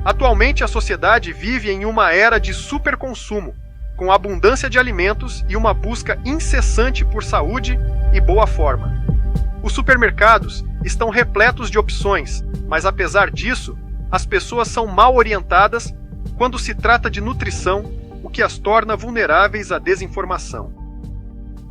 Atualmente, a sociedade vive em uma era de superconsumo, com abundância de alimentos e uma busca incessante por saúde e boa forma. Os supermercados estão repletos de opções, mas apesar disso, as pessoas são mal orientadas quando se trata de nutrição, o que as torna vulneráveis à desinformação.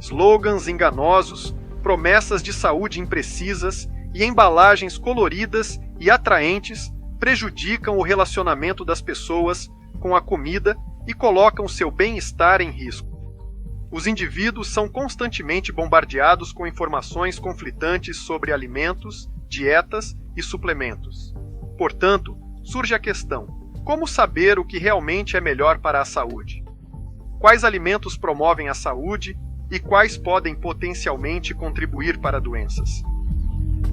Slogans enganosos, promessas de saúde imprecisas e embalagens coloridas e atraentes prejudicam o relacionamento das pessoas com a comida e colocam seu bem-estar em risco. Os indivíduos são constantemente bombardeados com informações conflitantes sobre alimentos, dietas e suplementos. Portanto, surge a questão: como saber o que realmente é melhor para a saúde? Quais alimentos promovem a saúde e quais podem potencialmente contribuir para doenças?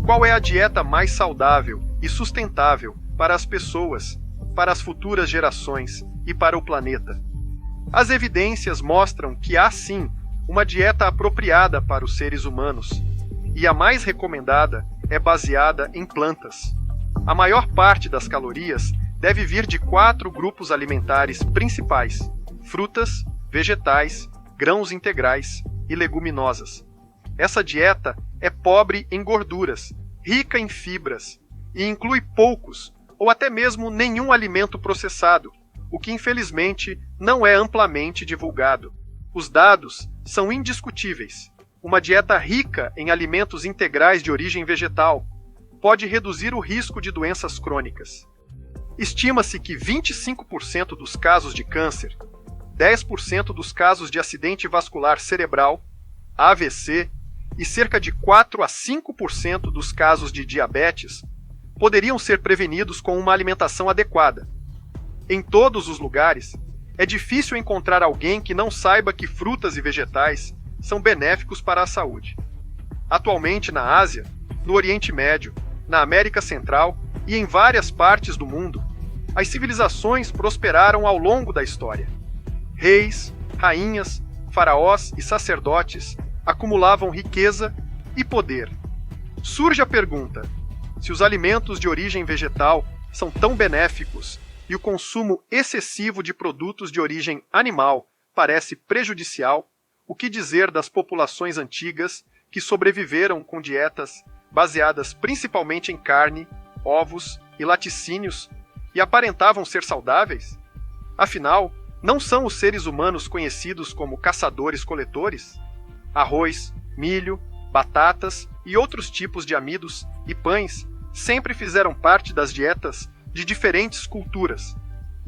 Qual é a dieta mais saudável e sustentável para as pessoas, para as futuras gerações e para o planeta? As evidências mostram que há sim uma dieta apropriada para os seres humanos, e a mais recomendada é baseada em plantas. A maior parte das calorias deve vir de 4 grupos alimentares principais: frutas, vegetais, grãos integrais e leguminosas. Essa dieta é pobre em gorduras, rica em fibras e inclui poucos ou até mesmo nenhum alimento processado, o que infelizmente não é amplamente divulgado. Os dados são indiscutíveis. Uma dieta rica em alimentos integrais de origem vegetal pode reduzir o risco de doenças crônicas. Estima-se que 25% dos casos de câncer, 10% dos casos de acidente vascular cerebral, AVC, e cerca de 4 a 5% dos casos de diabetes poderiam ser prevenidos com uma alimentação adequada. Em todos os lugares, é difícil encontrar alguém que não saiba que frutas e vegetais são benéficos para a saúde. Atualmente, na Ásia, no Oriente Médio, na América Central e em várias partes do mundo, as civilizações prosperaram ao longo da história. Reis, rainhas, faraós e sacerdotes acumulavam riqueza e poder. Surge a pergunta: se os alimentos de origem vegetal são tão benéficos e o consumo excessivo de produtos de origem animal parece prejudicial, o que dizer das populações antigas que sobreviveram com dietas baseadas principalmente em carne, ovos e laticínios e aparentavam ser saudáveis? Afinal, não são os seres humanos conhecidos como caçadores-coletores? Arroz, milho, batatas e outros tipos de amidos e pães sempre fizeram parte das dietas de diferentes culturas.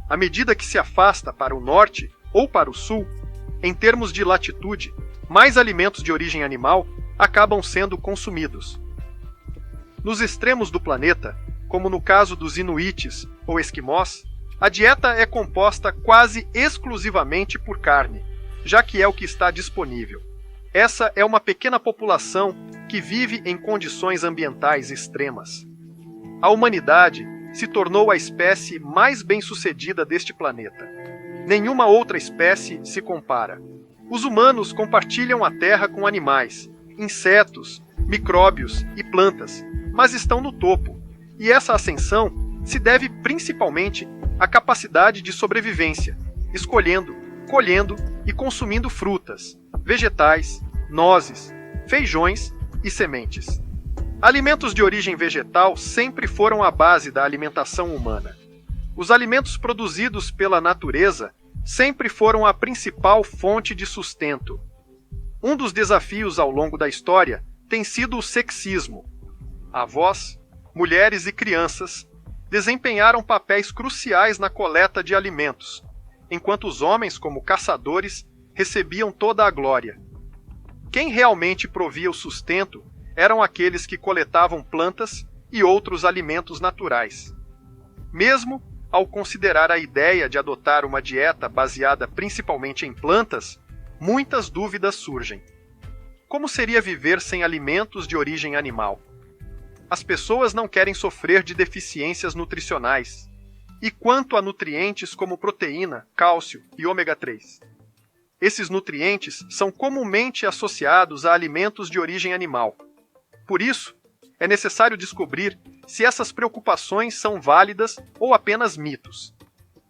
À medida que se afasta para o norte ou para o sul, em termos de latitude, mais alimentos de origem animal acabam sendo consumidos. Nos extremos do planeta, como no caso dos inuites ou esquimós, a dieta é composta quase exclusivamente por carne, já que é o que está disponível. Essa é uma pequena população que vive em condições ambientais extremas. A humanidade se tornou a espécie mais bem-sucedida deste planeta. Nenhuma outra espécie se compara. Os humanos compartilham a Terra com animais, insetos, micróbios e plantas, mas estão no topo, e essa ascensão se deve principalmente à capacidade de sobrevivência, escolhendo, colhendo e consumindo frutas, vegetais, nozes, feijões e sementes. Alimentos de origem vegetal sempre foram a base da alimentação humana. Os alimentos produzidos pela natureza sempre foram a principal fonte de sustento. Um dos desafios ao longo da história tem sido o sexismo. Avós, mulheres e crianças desempenharam papéis cruciais na coleta de alimentos, enquanto os homens, como caçadores, recebiam toda a glória. Quem realmente provia o sustento eram aqueles que coletavam plantas e outros alimentos naturais. Mesmo ao considerar a ideia de adotar uma dieta baseada principalmente em plantas, muitas dúvidas surgem. Como seria viver sem alimentos de origem animal? As pessoas não querem sofrer de deficiências nutricionais. E quanto a nutrientes como proteína, cálcio e ômega 3? Esses nutrientes são comumente associados a alimentos de origem animal. Por isso, é necessário descobrir se essas preocupações são válidas ou apenas mitos.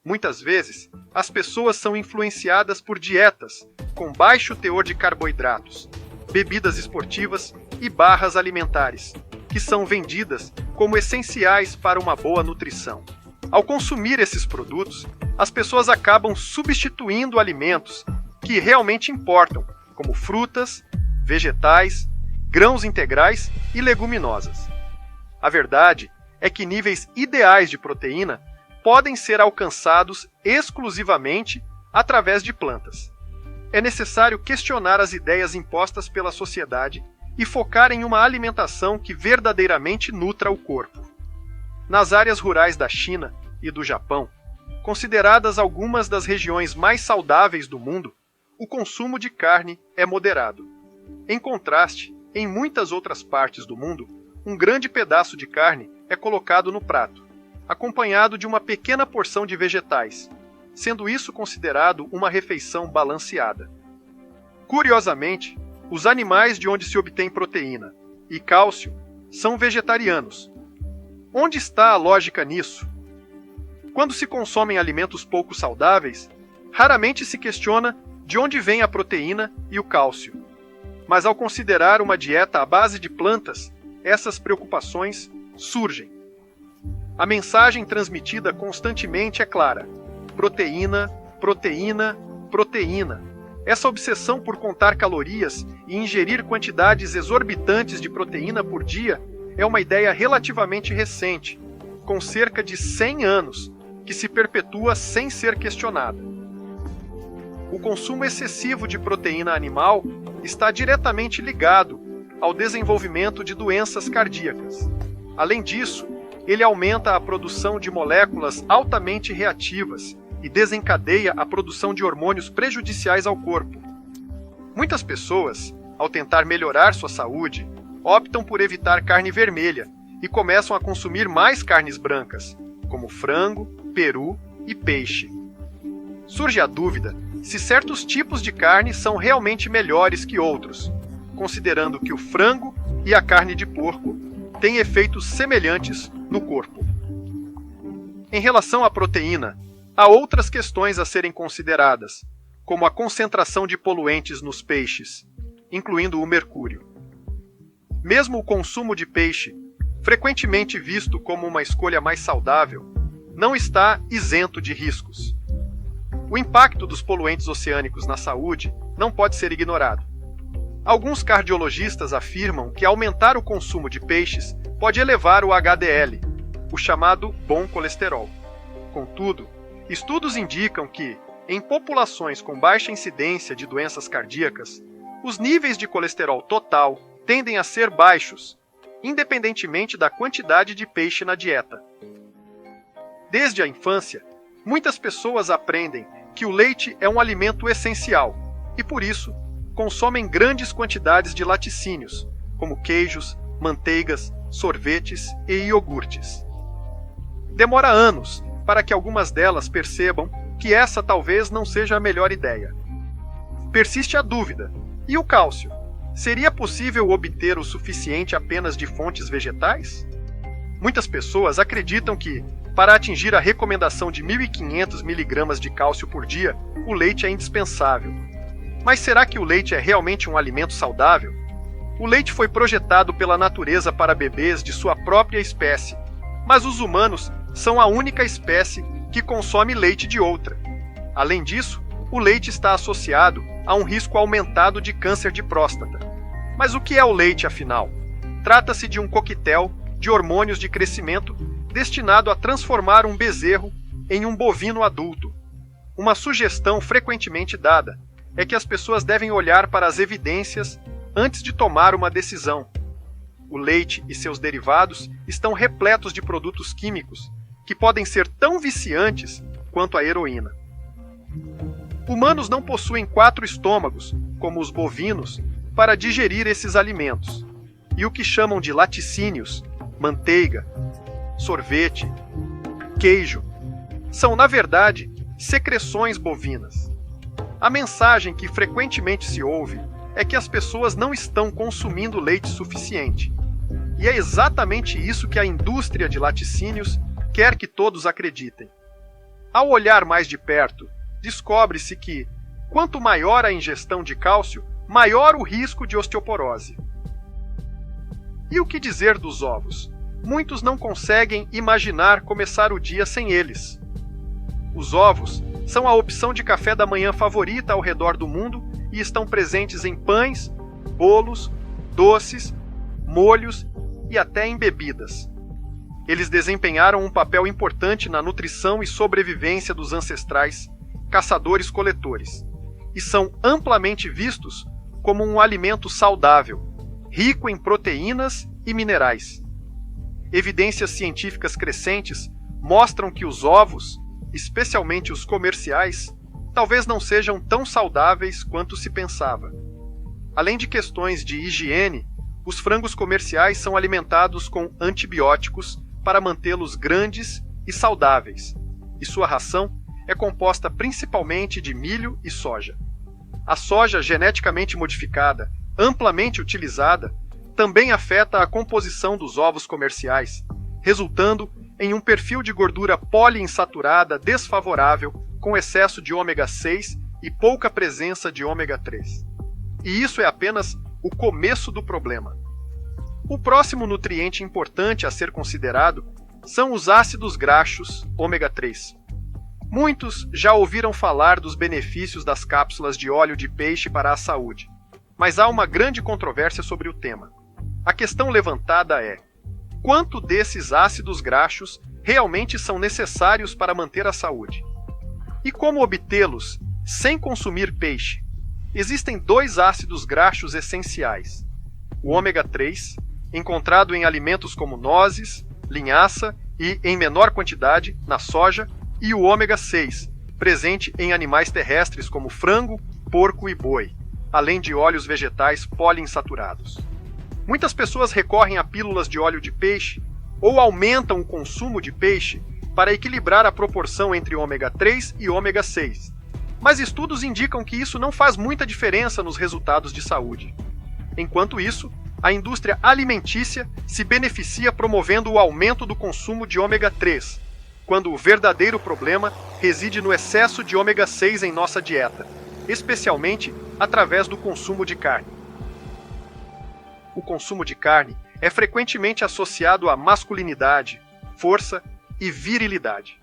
Muitas vezes, as pessoas são influenciadas por dietas com baixo teor de carboidratos, bebidas esportivas e barras alimentares, que são vendidas como essenciais para uma boa nutrição. Ao consumir esses produtos, as pessoas acabam substituindo alimentos que realmente importam, como frutas, vegetais, grãos integrais e leguminosas. A verdade é que níveis ideais de proteína podem ser alcançados exclusivamente através de plantas. É necessário questionar as ideias impostas pela sociedade e focar em uma alimentação que verdadeiramente nutra o corpo. Nas áreas rurais da China e do Japão, consideradas algumas das regiões mais saudáveis do mundo, o consumo de carne é moderado. Em contraste, em muitas outras partes do mundo, um grande pedaço de carne é colocado no prato, acompanhado de uma pequena porção de vegetais, sendo isso considerado uma refeição balanceada. Curiosamente, os animais de onde se obtém proteína e cálcio são vegetarianos. Onde está a lógica nisso? Quando se consomem alimentos pouco saudáveis, raramente se questiona de onde vem a proteína e o cálcio. Mas ao considerar uma dieta à base de plantas, essas preocupações surgem. A mensagem transmitida constantemente é clara: proteína, proteína, proteína. Essa obsessão por contar calorias e ingerir quantidades exorbitantes de proteína por dia é uma ideia relativamente recente, com cerca de 100 anos, que se perpetua sem ser questionada. O consumo excessivo de proteína animal está diretamente ligado ao desenvolvimento de doenças cardíacas. Além disso, ele aumenta a produção de moléculas altamente reativas e desencadeia a produção de hormônios prejudiciais ao corpo. Muitas pessoas, ao tentar melhorar sua saúde, optam por evitar carne vermelha e começam a consumir mais carnes brancas, como frango, peru e peixe. Surge a dúvida se certos tipos de carne são realmente melhores que outros, considerando que o frango e a carne de porco têm efeitos semelhantes no corpo. Em relação à proteína, há outras questões a serem consideradas, como a concentração de poluentes nos peixes, incluindo o mercúrio. Mesmo o consumo de peixe, frequentemente visto como uma escolha mais saudável, não está isento de riscos. O impacto dos poluentes oceânicos na saúde não pode ser ignorado. Alguns cardiologistas afirmam que aumentar o consumo de peixes pode elevar o HDL, o chamado bom colesterol. Contudo, estudos indicam que, em populações com baixa incidência de doenças cardíacas, os níveis de colesterol total tendem a ser baixos, independentemente da quantidade de peixe na dieta. Desde a infância, muitas pessoas aprendem que o leite é um alimento essencial e, por isso, consomem grandes quantidades de laticínios, como queijos, manteigas, sorvetes e iogurtes. Demora anos para que algumas delas percebam que essa talvez não seja a melhor ideia. Persiste a dúvida: e o cálcio? Seria possível obter o suficiente apenas de fontes vegetais? Muitas pessoas acreditam que, para atingir a recomendação de 1.500 mg de cálcio por dia, o leite é indispensável. Mas será que o leite é realmente um alimento saudável? O leite foi projetado pela natureza para bebês de sua própria espécie, mas os humanos são a única espécie que consome leite de outra. Além disso, o leite está associado a um risco aumentado de câncer de próstata. Mas o que é o leite, afinal? Trata-se de um coquetel de hormônios de crescimento destinado a transformar um bezerro em um bovino adulto. Uma sugestão frequentemente dada é que as pessoas devem olhar para as evidências antes de tomar uma decisão. O leite e seus derivados estão repletos de produtos químicos que podem ser tão viciantes quanto a heroína. Humanos não possuem 4 estômagos, como os bovinos, para digerir esses alimentos, e o que chamam de laticínios, manteiga, sorvete, queijo, são, na verdade, secreções bovinas. A mensagem que frequentemente se ouve é que as pessoas não estão consumindo leite suficiente. E é exatamente isso que a indústria de laticínios quer que todos acreditem. Ao olhar mais de perto, descobre-se que, quanto maior a ingestão de cálcio, maior o risco de osteoporose. E o que dizer dos ovos? Muitos não conseguem imaginar começar o dia sem eles. Os ovos são a opção de café da manhã favorita ao redor do mundo e estão presentes em pães, bolos, doces, molhos e até em bebidas. Eles desempenharam um papel importante na nutrição e sobrevivência dos ancestrais caçadores-coletores e são amplamente vistos como um alimento saudável, rico em proteínas e minerais. Evidências científicas crescentes mostram que os ovos, especialmente os comerciais, talvez não sejam tão saudáveis quanto se pensava. Além de questões de higiene, os frangos comerciais são alimentados com antibióticos para mantê-los grandes e saudáveis, e sua ração é composta principalmente de milho e soja. A soja geneticamente modificada, amplamente utilizada, também afeta a composição dos ovos comerciais, resultando em um perfil de gordura poliinsaturada desfavorável, com excesso de ômega 6 e pouca presença de ômega 3. E isso é apenas o começo do problema. O próximo nutriente importante a ser considerado são os ácidos graxos ômega 3. Muitos já ouviram falar dos benefícios das cápsulas de óleo de peixe para a saúde, mas há uma grande controvérsia sobre o tema. A questão levantada é: quanto desses ácidos graxos realmente são necessários para manter a saúde? E como obtê-los sem consumir peixe? Existem dois ácidos graxos essenciais: o ômega 3, encontrado em alimentos como nozes, linhaça e, em menor quantidade, na soja, e o ômega 6, presente em animais terrestres como frango, porco e boi, além de óleos vegetais poliinsaturados. Muitas pessoas recorrem a pílulas de óleo de peixe ou aumentam o consumo de peixe para equilibrar a proporção entre ômega 3 e ômega 6. Mas estudos indicam que isso não faz muita diferença nos resultados de saúde. Enquanto isso, a indústria alimentícia se beneficia promovendo o aumento do consumo de ômega 3, quando o verdadeiro problema reside no excesso de ômega 6 em nossa dieta, especialmente através do consumo de carne. O consumo de carne é frequentemente associado à masculinidade, força e virilidade.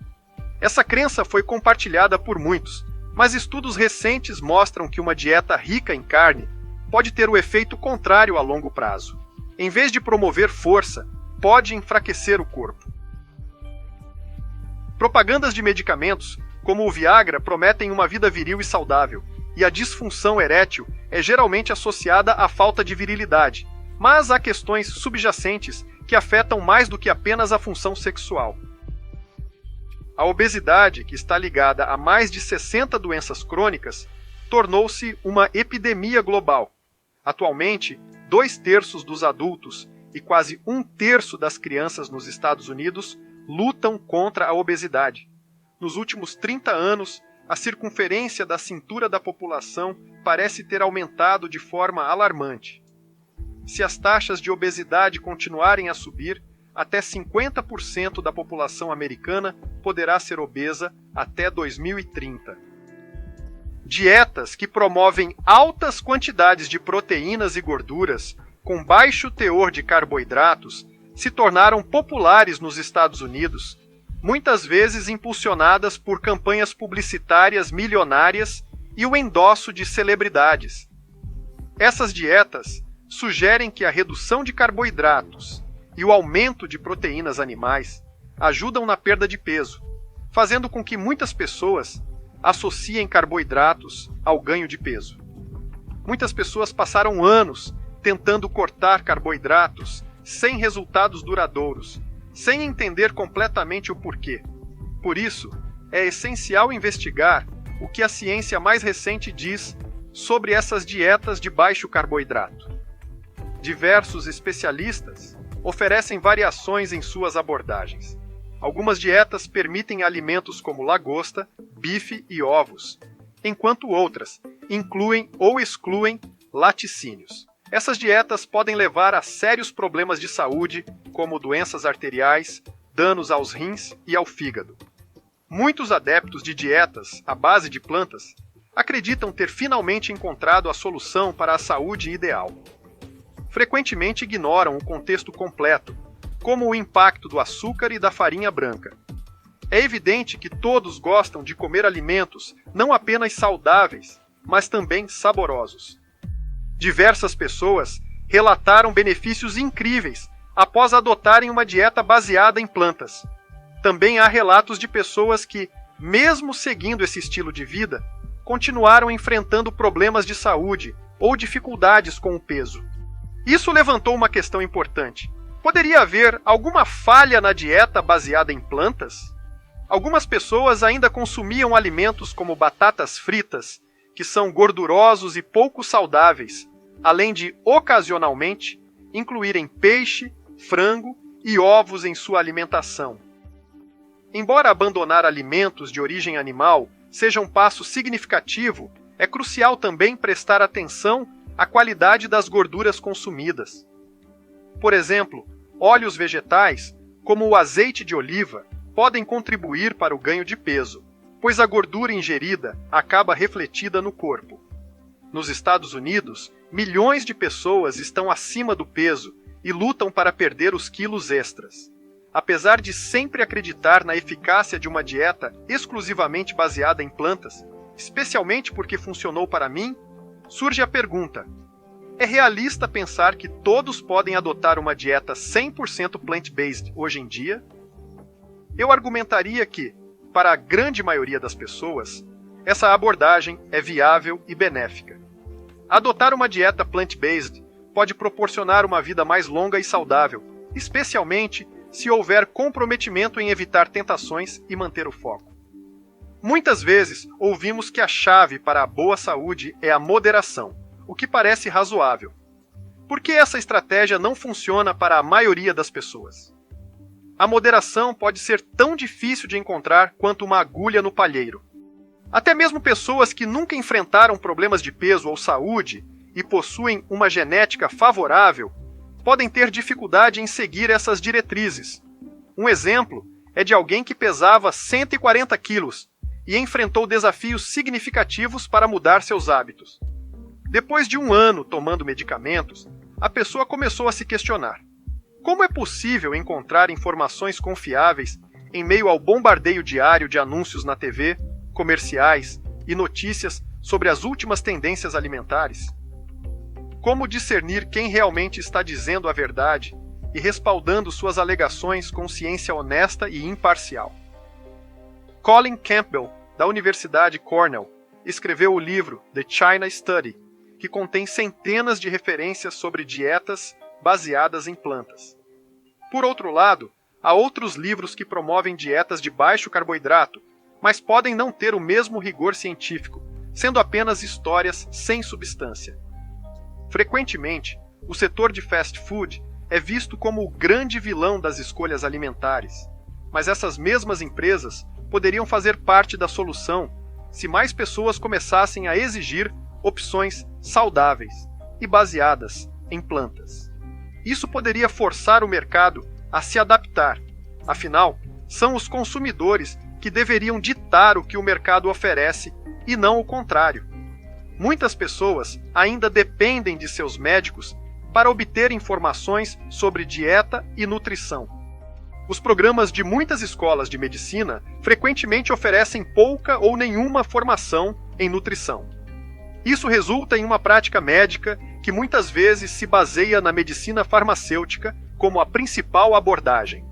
Essa crença foi compartilhada por muitos, mas estudos recentes mostram que uma dieta rica em carne pode ter o efeito contrário a longo prazo. Em vez de promover força, pode enfraquecer o corpo. Propagandas de medicamentos, como o Viagra, prometem uma vida viril e saudável, e a disfunção erétil é geralmente associada à falta de virilidade, mas há questões subjacentes que afetam mais do que apenas a função sexual. A obesidade, que está ligada a mais de 60 doenças crônicas, tornou-se uma epidemia global. Atualmente, 2/3 dos adultos e quase 1/3 das crianças nos Estados Unidos lutam contra a obesidade. Nos últimos 30 anos, a circunferência da cintura da população parece ter aumentado de forma alarmante. Se as taxas de obesidade continuarem a subir, até 50% da população americana poderá ser obesa até 2030. Dietas que promovem altas quantidades de proteínas e gorduras, com baixo teor de carboidratos, se tornaram populares nos Estados Unidos, muitas vezes impulsionadas por campanhas publicitárias milionárias e o endosso de celebridades. Essas dietas sugerem que a redução de carboidratos e o aumento de proteínas animais ajudam na perda de peso, fazendo com que muitas pessoas associem carboidratos ao ganho de peso. Muitas pessoas passaram anos tentando cortar carboidratos sem resultados duradouros, sem entender completamente o porquê. Por isso, é essencial investigar o que a ciência mais recente diz sobre essas dietas de baixo carboidrato. Diversos especialistas oferecem variações em suas abordagens. Algumas dietas permitem alimentos como lagosta, bife e ovos, enquanto outras incluem ou excluem laticínios. Essas dietas podem levar a sérios problemas de saúde, como doenças arteriais, danos aos rins e ao fígado. Muitos adeptos de dietas à base de plantas acreditam ter finalmente encontrado a solução para a saúde ideal. Frequentemente ignoram o contexto completo, como o impacto do açúcar e da farinha branca. É evidente que todos gostam de comer alimentos não apenas saudáveis, mas também saborosos. Diversas pessoas relataram benefícios incríveis após adotarem uma dieta baseada em plantas. Também há relatos de pessoas que, mesmo seguindo esse estilo de vida, continuaram enfrentando problemas de saúde ou dificuldades com o peso. Isso levantou uma questão importante. Poderia haver alguma falha na dieta baseada em plantas? Algumas pessoas ainda consumiam alimentos como batatas fritas, que são gordurosos e pouco saudáveis, além de, ocasionalmente, incluírem peixe, frango e ovos em sua alimentação. Embora abandonar alimentos de origem animal seja um passo significativo, é crucial também prestar atenção à qualidade das gorduras consumidas. Por exemplo, óleos vegetais, como o azeite de oliva, podem contribuir para o ganho de peso, pois a gordura ingerida acaba refletida no corpo. Nos Estados Unidos, milhões de pessoas estão acima do peso e lutam para perder os quilos extras. Apesar de sempre acreditar na eficácia de uma dieta exclusivamente baseada em plantas, especialmente porque funcionou para mim, surge a pergunta: é realista pensar que todos podem adotar uma dieta 100% plant-based hoje em dia? Eu argumentaria que, para a grande maioria das pessoas, essa abordagem é viável e benéfica. Adotar uma dieta plant-based pode proporcionar uma vida mais longa e saudável, especialmente se houver comprometimento em evitar tentações e manter o foco. Muitas vezes ouvimos que a chave para a boa saúde é a moderação, o que parece razoável. Por que essa estratégia não funciona para a maioria das pessoas? A moderação pode ser tão difícil de encontrar quanto uma agulha no palheiro. Até mesmo pessoas que nunca enfrentaram problemas de peso ou saúde e possuem uma genética favorável podem ter dificuldade em seguir essas diretrizes. Um exemplo é de alguém que pesava 140 quilos e enfrentou desafios significativos para mudar seus hábitos. Depois de 1 ano tomando medicamentos, a pessoa começou a se questionar: como é possível encontrar informações confiáveis em meio ao bombardeio diário de anúncios na TV, comerciais e notícias sobre as últimas tendências alimentares? Como discernir quem realmente está dizendo a verdade e respaldando suas alegações com ciência honesta e imparcial? Colin Campbell, da Universidade Cornell, escreveu o livro The China Study, que contém centenas de referências sobre dietas baseadas em plantas. Por outro lado, há outros livros que promovem dietas de baixo carboidrato, mas podem não ter o mesmo rigor científico, sendo apenas histórias sem substância. Frequentemente, o setor de fast food é visto como o grande vilão das escolhas alimentares, mas essas mesmas empresas poderiam fazer parte da solução se mais pessoas começassem a exigir opções saudáveis e baseadas em plantas. Isso poderia forçar o mercado a se adaptar, afinal, são os consumidores que deveriam ditar o que o mercado oferece e não o contrário. Muitas pessoas ainda dependem de seus médicos para obter informações sobre dieta e nutrição. Os programas de muitas escolas de medicina frequentemente oferecem pouca ou nenhuma formação em nutrição. Isso resulta em uma prática médica que muitas vezes se baseia na medicina farmacêutica como a principal abordagem.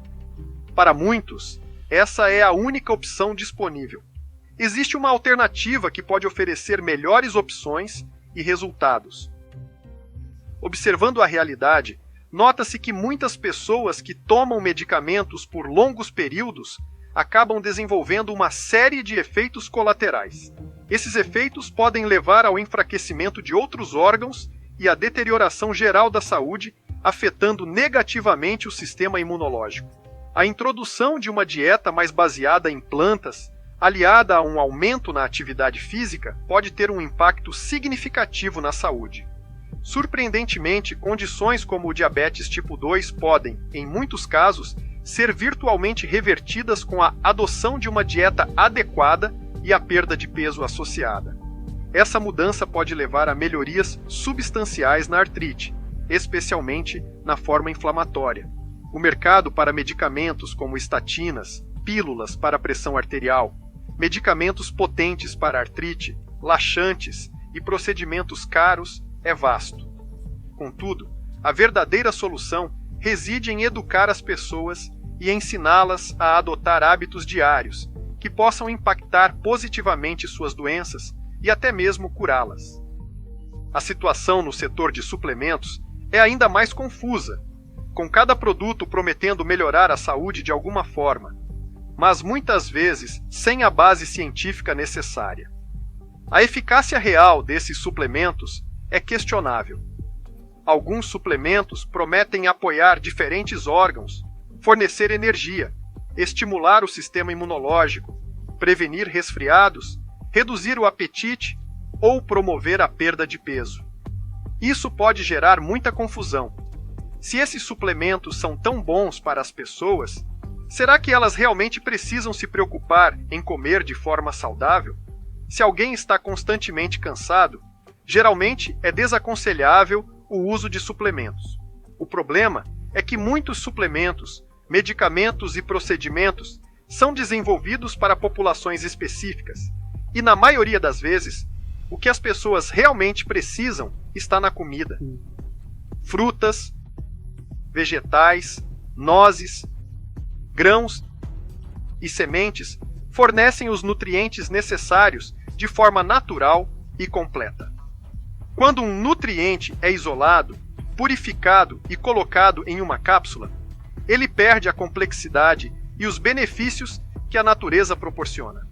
Para muitos, essa é a única opção disponível. Existe uma alternativa que pode oferecer melhores opções e resultados. Observando a realidade, nota-se que muitas pessoas que tomam medicamentos por longos períodos acabam desenvolvendo uma série de efeitos colaterais. Esses efeitos podem levar ao enfraquecimento de outros órgãos e à deterioração geral da saúde, afetando negativamente o sistema imunológico. A introdução de uma dieta mais baseada em plantas, aliada a um aumento na atividade física, pode ter um impacto significativo na saúde. Surpreendentemente, condições como o diabetes tipo 2 podem, em muitos casos, ser virtualmente revertidas com a adoção de uma dieta adequada e a perda de peso associada. Essa mudança pode levar a melhorias substanciais na artrite, especialmente na forma inflamatória. O mercado para medicamentos como estatinas, pílulas para pressão arterial, medicamentos potentes para artrite, laxantes e procedimentos caros é vasto. Contudo, a verdadeira solução reside em educar as pessoas e ensiná-las a adotar hábitos diários que possam impactar positivamente suas doenças e até mesmo curá-las. A situação no setor de suplementos é ainda mais confusa, com cada produto prometendo melhorar a saúde de alguma forma, mas muitas vezes sem a base científica necessária. A eficácia real desses suplementos é questionável. Alguns suplementos prometem apoiar diferentes órgãos, fornecer energia, estimular o sistema imunológico, prevenir resfriados, reduzir o apetite ou promover a perda de peso. Isso pode gerar muita confusão. Se esses suplementos são tão bons para as pessoas, será que elas realmente precisam se preocupar em comer de forma saudável? Se alguém está constantemente cansado, geralmente é desaconselhável o uso de suplementos. O problema é que muitos suplementos, medicamentos e procedimentos são desenvolvidos para populações específicas, e na maioria das vezes, o que as pessoas realmente precisam está na comida. Frutas, vegetais, nozes, grãos e sementes fornecem os nutrientes necessários de forma natural e completa. Quando um nutriente é isolado, purificado e colocado em uma cápsula, ele perde a complexidade e os benefícios que a natureza proporciona.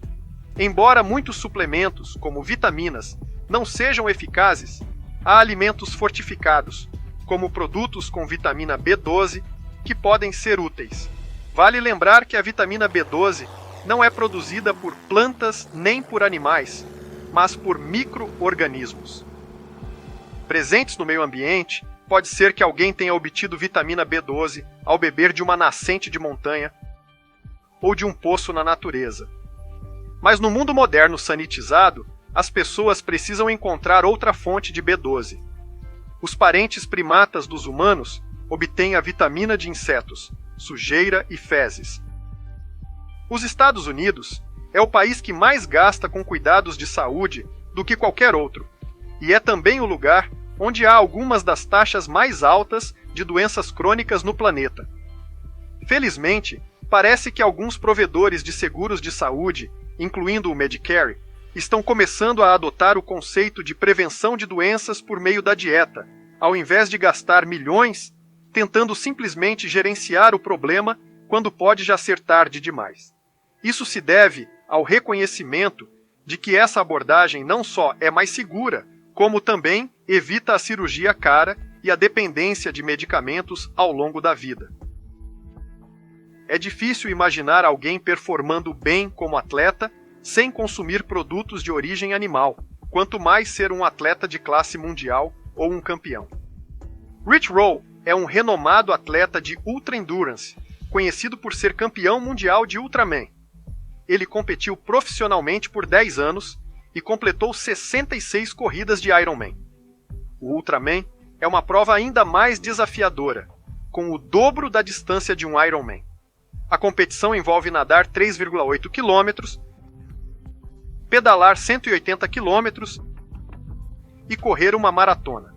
Embora muitos suplementos, como vitaminas, não sejam eficazes, há alimentos fortificados, como produtos com vitamina B12, que podem ser úteis. Vale lembrar que a vitamina B12 não é produzida por plantas nem por animais, mas por micro-organismos. Presentes no meio ambiente, pode ser que alguém tenha obtido vitamina B12 ao beber de uma nascente de montanha ou de um poço na natureza. Mas no mundo moderno sanitizado, as pessoas precisam encontrar outra fonte de B12. Os parentes primatas dos humanos obtêm a vitamina de insetos, sujeira e fezes. Os Estados Unidos é o país que mais gasta com cuidados de saúde do que qualquer outro, e é também o lugar onde há algumas das taxas mais altas de doenças crônicas no planeta. Felizmente, parece que alguns provedores de seguros de saúde, incluindo o Medicare, estão começando a adotar o conceito de prevenção de doenças por meio da dieta, ao invés de gastar milhões tentando simplesmente gerenciar o problema quando pode já ser tarde demais. Isso se deve ao reconhecimento de que essa abordagem não só é mais segura, como também evita a cirurgia cara e a dependência de medicamentos ao longo da vida. É difícil imaginar alguém performando bem como atleta sem consumir produtos de origem animal, quanto mais ser um atleta de classe mundial ou um campeão. Rich Roll é um renomado atleta de Ultra Endurance, conhecido por ser campeão mundial de Ultraman. Ele competiu profissionalmente por 10 anos e completou 66 corridas de Ironman. O Ultraman é uma prova ainda mais desafiadora, com o dobro da distância de um Ironman. A competição envolve nadar 3,8 km, pedalar 180 km e correr uma maratona.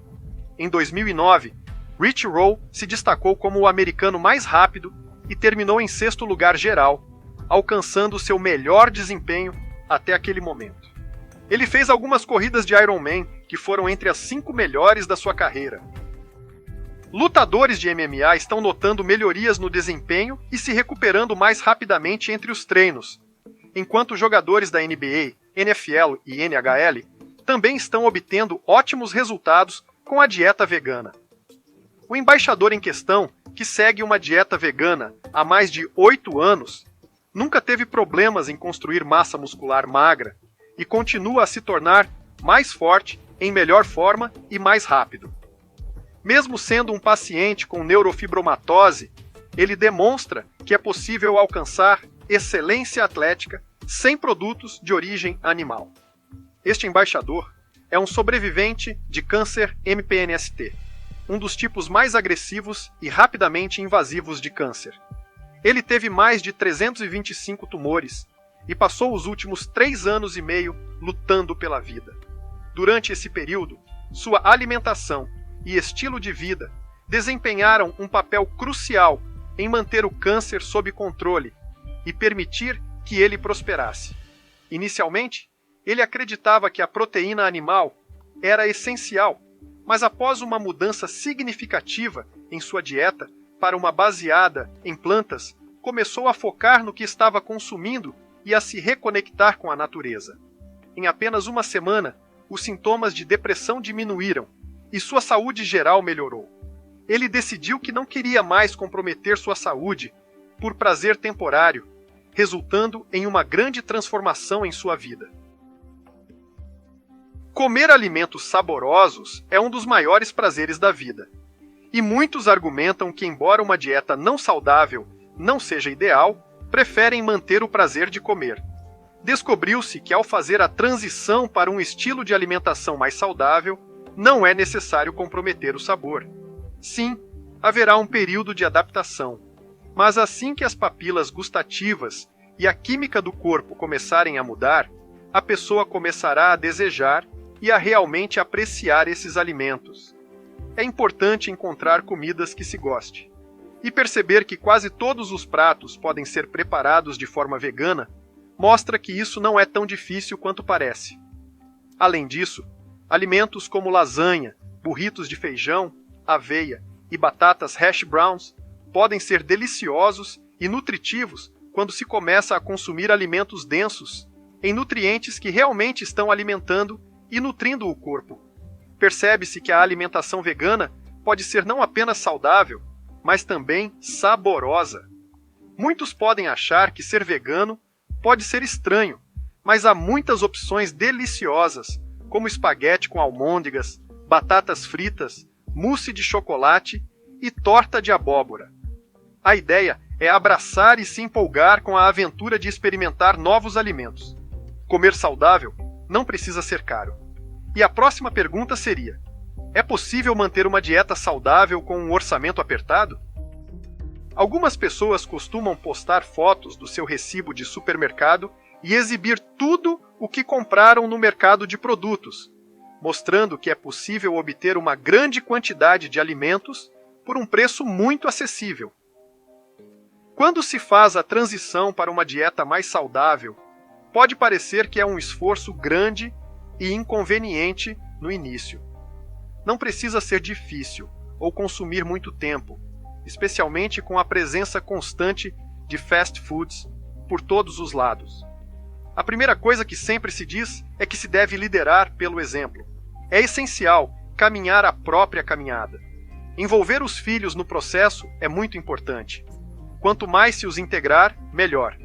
Em 2009, Rich Roll se destacou como o americano mais rápido e terminou em 6º lugar geral, alcançando seu melhor desempenho até aquele momento. Ele fez algumas corridas de Ironman que foram entre as 5 melhores da sua carreira. Lutadores de MMA estão notando melhorias no desempenho e se recuperando mais rapidamente entre os treinos, enquanto jogadores da NBA, NFL e NHL também estão obtendo ótimos resultados com a dieta vegana. O embaixador em questão, que segue uma dieta vegana há mais de 8 anos, nunca teve problemas em construir massa muscular magra e continua a se tornar mais forte, em melhor forma e mais rápido. Mesmo sendo um paciente com neurofibromatose, ele demonstra que é possível alcançar excelência atlética sem produtos de origem animal. Este embaixador é um sobrevivente de câncer MPNST, um dos tipos mais agressivos e rapidamente invasivos de câncer. Ele teve mais de 325 tumores e passou os últimos 3 anos e meio lutando pela vida. Durante esse período, sua alimentação e estilo de vida desempenharam um papel crucial em manter o câncer sob controle e permitir que ele prosperasse. Inicialmente, ele acreditava que a proteína animal era essencial, mas após uma mudança significativa em sua dieta para uma baseada em plantas, começou a focar no que estava consumindo e a se reconectar com a natureza. Em apenas uma semana, os sintomas de depressão diminuíram e sua saúde geral melhorou. Ele decidiu que não queria mais comprometer sua saúde por prazer temporário, resultando em uma grande transformação em sua vida. Comer alimentos saborosos é um dos maiores prazeres da vida. E muitos argumentam que, embora uma dieta não saudável não seja ideal, preferem manter o prazer de comer. Descobriu-se que, ao fazer a transição para um estilo de alimentação mais saudável, não é necessário comprometer o sabor. Sim, haverá um período de adaptação, mas assim que as papilas gustativas e a química do corpo começarem a mudar, a pessoa começará a desejar e a realmente apreciar esses alimentos. É importante encontrar comidas que se goste. E perceber que quase todos os pratos podem ser preparados de forma vegana mostra que isso não é tão difícil quanto parece. Além disso, alimentos como lasanha, burritos de feijão, aveia e batatas hash browns podem ser deliciosos e nutritivos quando se começa a consumir alimentos densos em nutrientes que realmente estão alimentando e nutrindo o corpo. Percebe-se que a alimentação vegana pode ser não apenas saudável, mas também saborosa. Muitos podem achar que ser vegano pode ser estranho, mas há muitas opções deliciosas, como espaguete com almôndegas, batatas fritas, mousse de chocolate e torta de abóbora. A ideia é abraçar e se empolgar com a aventura de experimentar novos alimentos. Comer saudável não precisa ser caro. E a próxima pergunta seria: é possível manter uma dieta saudável com um orçamento apertado? Algumas pessoas costumam postar fotos do seu recibo de supermercado e exibir tudo o que compraram no mercado de produtos, mostrando que é possível obter uma grande quantidade de alimentos por um preço muito acessível. Quando se faz a transição para uma dieta mais saudável, pode parecer que é um esforço grande e inconveniente no início. Não precisa ser difícil ou consumir muito tempo, especialmente com a presença constante de fast foods por todos os lados. A primeira coisa que sempre se diz é que se deve liderar pelo exemplo. É essencial caminhar a própria caminhada. Envolver os filhos no processo é muito importante. Quanto mais se os integrar, melhor.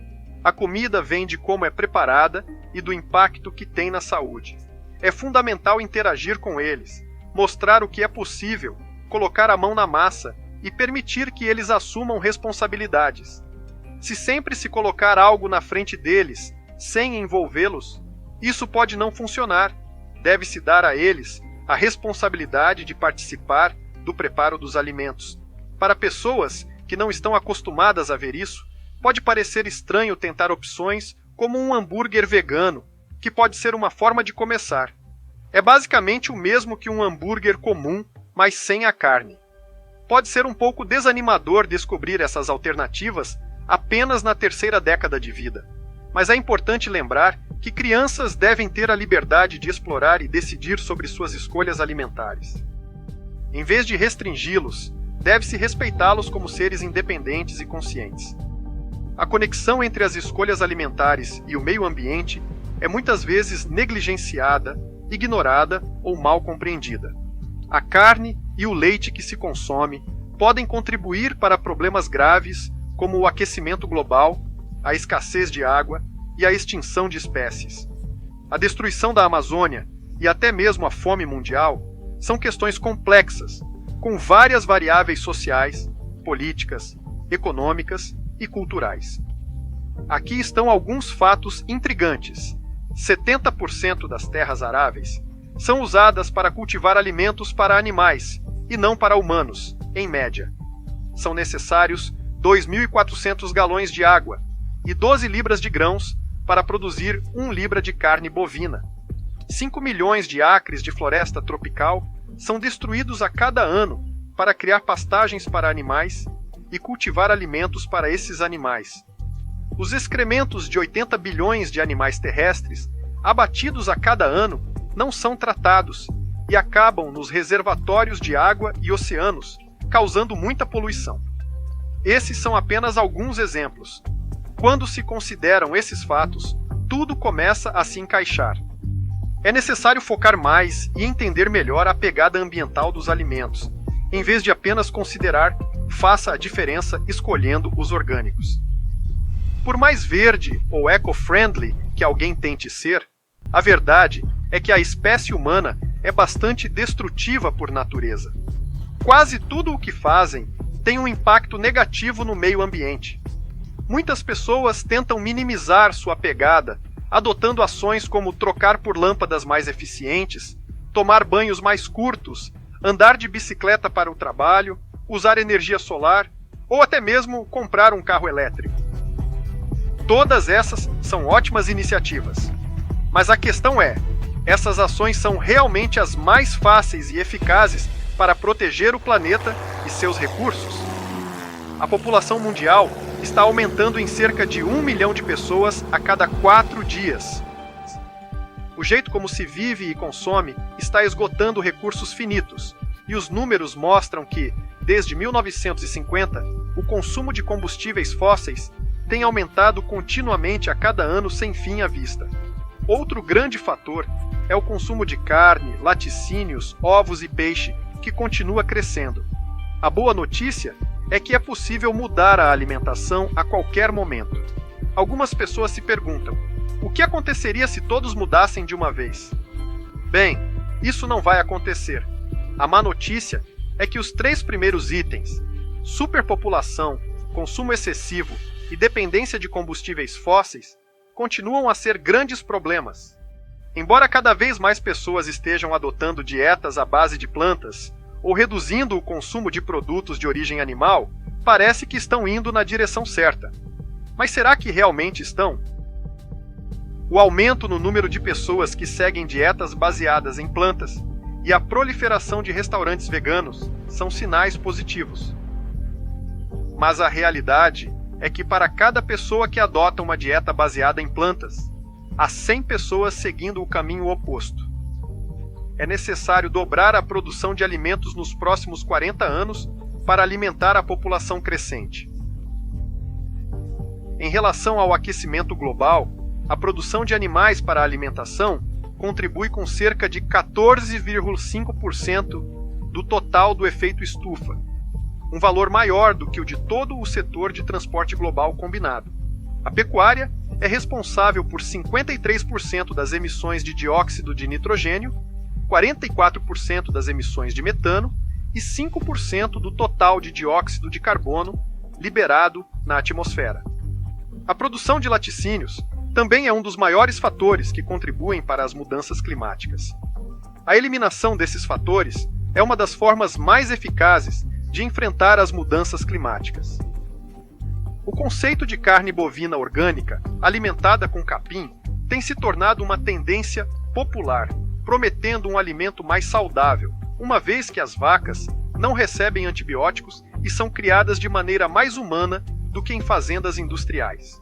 A comida vem de como é preparada e do impacto que tem na saúde. É fundamental interagir com eles, mostrar o que é possível, colocar a mão na massa e permitir que eles assumam responsabilidades. Se sempre se colocar algo na frente deles, sem envolvê-los, isso pode não funcionar. Deve-se dar a eles a responsabilidade de participar do preparo dos alimentos. Para pessoas que não estão acostumadas a ver isso, pode parecer estranho tentar opções como um hambúrguer vegano, que pode ser uma forma de começar. É basicamente o mesmo que um hambúrguer comum, mas sem a carne. Pode ser um pouco desanimador descobrir essas alternativas apenas na terceira década de vida, mas é importante lembrar que crianças devem ter a liberdade de explorar e decidir sobre suas escolhas alimentares. Em vez de restringi-los, deve-se respeitá-los como seres independentes e conscientes. A conexão entre as escolhas alimentares e o meio ambiente é muitas vezes negligenciada, ignorada ou mal compreendida. A carne e o leite que se consome podem contribuir para problemas graves como o aquecimento global, a escassez de água e a extinção de espécies. A destruição da Amazônia e até mesmo a fome mundial são questões complexas, com várias variáveis sociais, políticas, econômicas e culturais. Aqui estão alguns fatos intrigantes. 70% das terras aráveis são usadas para cultivar alimentos para animais e não para humanos, em média. São necessários 2.400 galões de água e 12 libras de grãos para produzir 1 libra de carne bovina. 5 milhões de acres de floresta tropical são destruídos a cada ano para criar pastagens para animais e cultivar alimentos para esses animais. Os excrementos de 80 bilhões de animais terrestres, abatidos a cada ano, não são tratados e acabam nos reservatórios de água e oceanos, causando muita poluição. Esses são apenas alguns exemplos. Quando se consideram esses fatos, tudo começa a se encaixar. É necessário focar mais e entender melhor a pegada ambiental dos alimentos, em vez de apenas considerar faça a diferença escolhendo os orgânicos. Por mais verde ou eco-friendly que alguém tente ser, a verdade é que a espécie humana é bastante destrutiva por natureza. Quase tudo o que fazem tem um impacto negativo no meio ambiente. Muitas pessoas tentam minimizar sua pegada, adotando ações como trocar por lâmpadas mais eficientes, tomar banhos mais curtos, andar de bicicleta para o trabalho, usar energia solar ou até mesmo comprar um carro elétrico. Todas essas são ótimas iniciativas. Mas a questão é, essas ações são realmente as mais fáceis e eficazes para proteger o planeta e seus recursos? A população mundial está aumentando em cerca de 1 milhão de pessoas a cada 4 dias. O jeito como se vive e consome está esgotando recursos finitos, e os números mostram que, desde 1950, o consumo de combustíveis fósseis tem aumentado continuamente a cada ano sem fim à vista. Outro grande fator é o consumo de carne, laticínios, ovos e peixe, que continua crescendo. A boa notícia é que é possível mudar a alimentação a qualquer momento. Algumas pessoas se perguntam, o que aconteceria se todos mudassem de uma vez? Bem, isso não vai acontecer. A má notícia é que os 3 primeiros itens, superpopulação, consumo excessivo e dependência de combustíveis fósseis, continuam a ser grandes problemas. Embora cada vez mais pessoas estejam adotando dietas à base de plantas ou reduzindo o consumo de produtos de origem animal, parece que estão indo na direção certa. Mas será que realmente estão? O aumento no número de pessoas que seguem dietas baseadas em plantas e a proliferação de restaurantes veganos são sinais positivos. Mas a realidade é que para cada pessoa que adota uma dieta baseada em plantas, há 100 pessoas seguindo o caminho oposto. É necessário dobrar a produção de alimentos nos próximos 40 anos para alimentar a população crescente. Em relação ao aquecimento global, a produção de animais para a alimentação contribui com cerca de 14,5% do total do efeito estufa, um valor maior do que o de todo o setor de transporte global combinado. A pecuária é responsável por 53% das emissões de dióxido de nitrogênio, 44% das emissões de metano e 5% do total de dióxido de carbono liberado na atmosfera. A produção de laticínios também é um dos maiores fatores que contribuem para as mudanças climáticas. A eliminação desses fatores é uma das formas mais eficazes de enfrentar as mudanças climáticas. O conceito de carne bovina orgânica, alimentada com capim, tem se tornado uma tendência popular, prometendo um alimento mais saudável, uma vez que as vacas não recebem antibióticos e são criadas de maneira mais humana do que em fazendas industriais.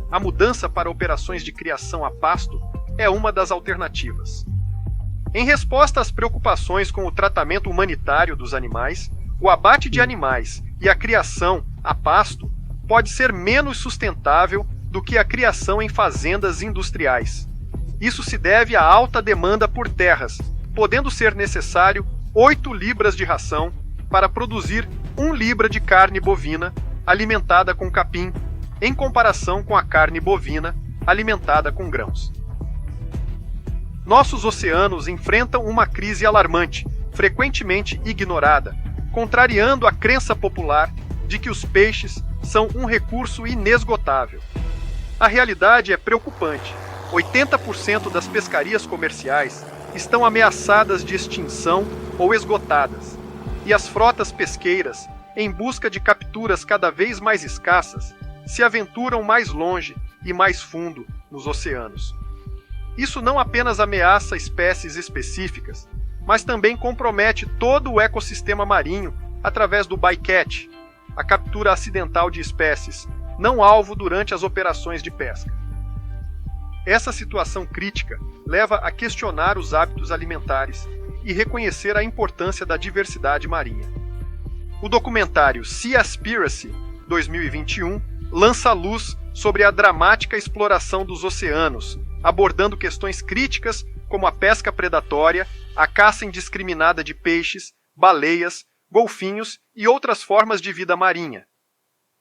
A mudança para operações de criação a pasto é uma das alternativas. Em resposta às preocupações com o tratamento humanitário dos animais, o abate de animais e a criação a pasto pode ser menos sustentável do que a criação em fazendas industriais. Isso se deve à alta demanda por terras, podendo ser necessário 8 libras de ração para produzir 1 libra de carne bovina alimentada com capim, em comparação com a carne bovina alimentada com grãos. Nossos oceanos enfrentam uma crise alarmante, frequentemente ignorada, contrariando a crença popular de que os peixes são um recurso inesgotável. A realidade é preocupante. 80% das pescarias comerciais estão ameaçadas de extinção ou esgotadas, e as frotas pesqueiras, em busca de capturas cada vez mais escassas, se aventuram mais longe e mais fundo nos oceanos. Isso não apenas ameaça espécies específicas, mas também compromete todo o ecossistema marinho através do bycatch, a captura acidental de espécies não alvo durante as operações de pesca. Essa situação crítica leva a questionar os hábitos alimentares e reconhecer a importância da diversidade marinha. O documentário Seaspiracy 2021 lança luz sobre a dramática exploração dos oceanos, abordando questões críticas como a pesca predatória, a caça indiscriminada de peixes, baleias, golfinhos e outras formas de vida marinha.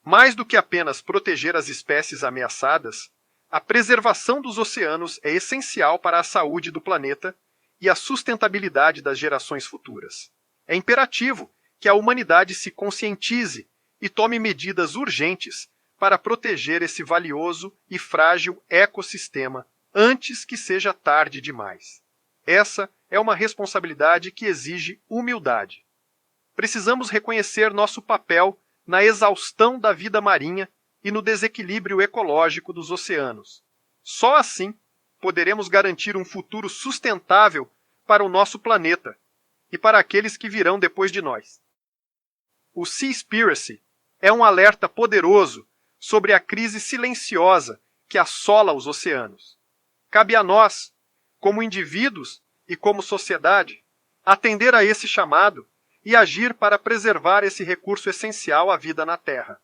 Mais do que apenas proteger as espécies ameaçadas, a preservação dos oceanos é essencial para a saúde do planeta e a sustentabilidade das gerações futuras. É imperativo que a humanidade se conscientize e tome medidas urgentes para proteger esse valioso e frágil ecossistema antes que seja tarde demais. Essa é uma responsabilidade que exige humildade. Precisamos reconhecer nosso papel na exaustão da vida marinha e no desequilíbrio ecológico dos oceanos. Só assim poderemos garantir um futuro sustentável para o nosso planeta e para aqueles que virão depois de nós. O Seaspiracy é um alerta poderoso sobre a crise silenciosa que assola os oceanos. Cabe a nós, como indivíduos e como sociedade, atender a esse chamado e agir para preservar esse recurso essencial à vida na Terra.